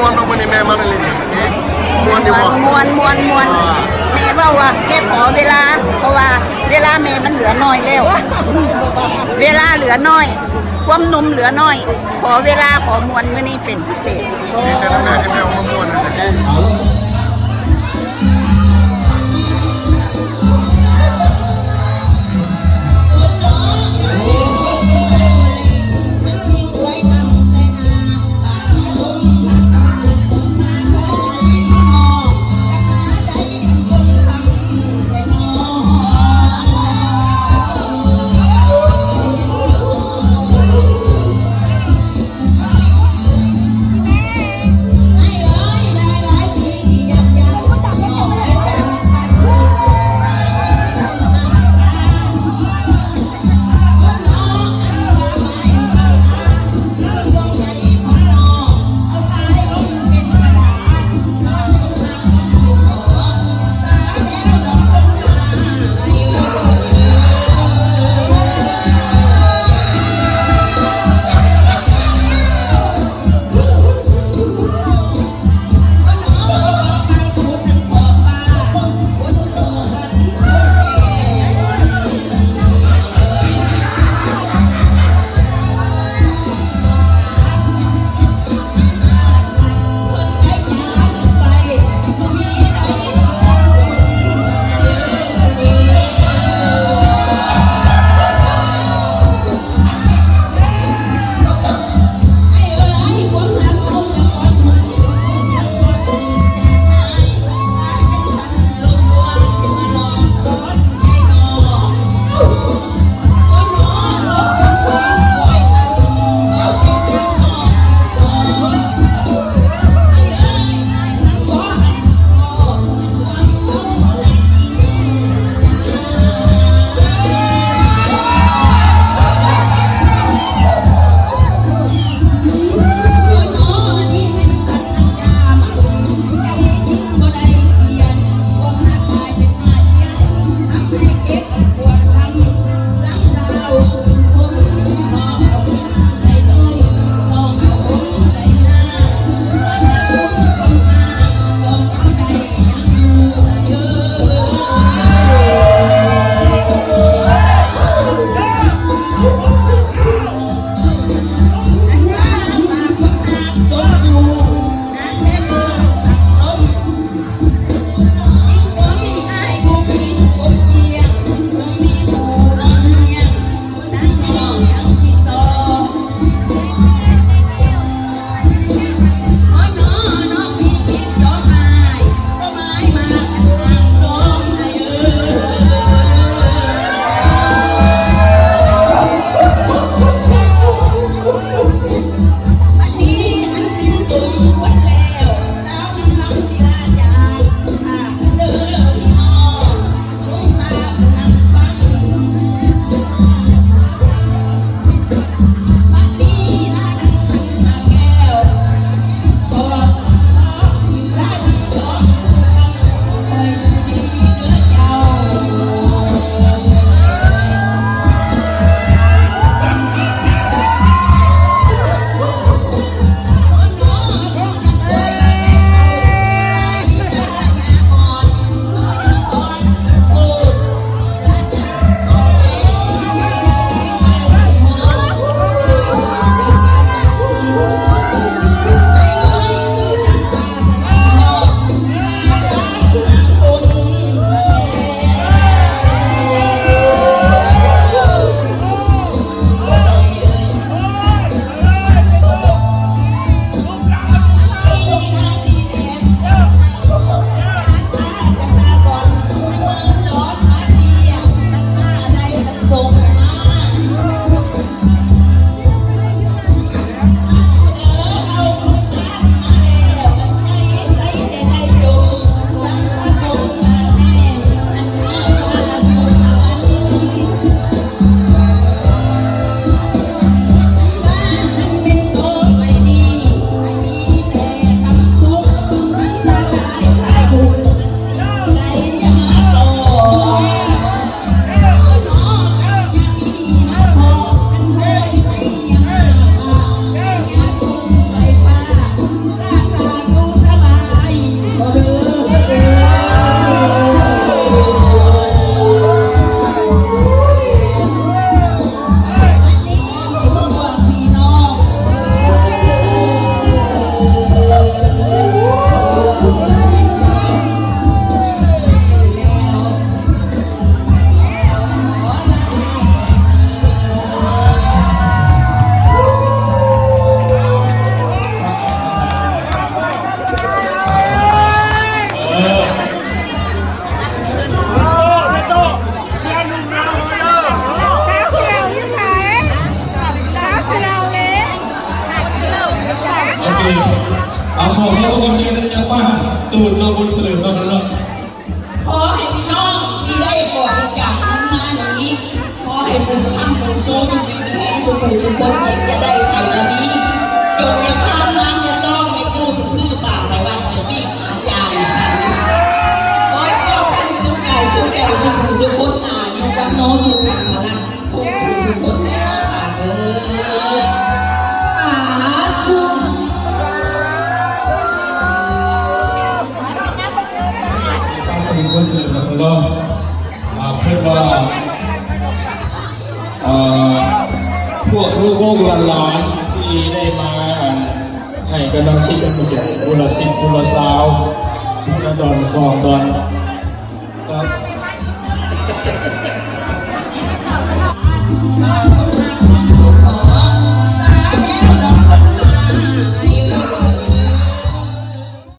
วนตรงนี้แม่มาเลยมวนอยู่บ่มวนแม่ว่าแม่ขอเวลาเพราะว่าเวลาแม่มันเหลือน้อยแล้วเวลาเหลือน้อยความนุ่มเหลือน้อยขอเวลาขอมวนมื้อนี้เป็นพิเศษนี่แต่แม่ที่แม่มามวนนั่นแหละ โอเคเอาขอให้ทุกคนเจอกันยังว่าตูดเราบนเสลือเราแล้ว ขอให้พี่น้องที่ได้บริจาคมันมาอย่างนี้ขอให้บุญทำบุญโซ่บุญดีแทนทุกคนเองจะได้ไถ่ละนี้จนจะข้ามน้ำจะต้องไม่กู้ซื่อปากไปว่าจะปีอาจารย์สันขอให้เจ้าท่านสู้กายสู้ใจทุกคนอยู่กับน้องทุกคนพลังทุกคนในน้องขาเด้อชุ่ม ตั้งใจบนเสลือเราแล้วเพื่อว่าพวกลูกหลานที่ได้มาให้กำลังที่กันผู้ใหญ่บุรสิทธิ์บุรสาวบุรดอนซองดอนครับ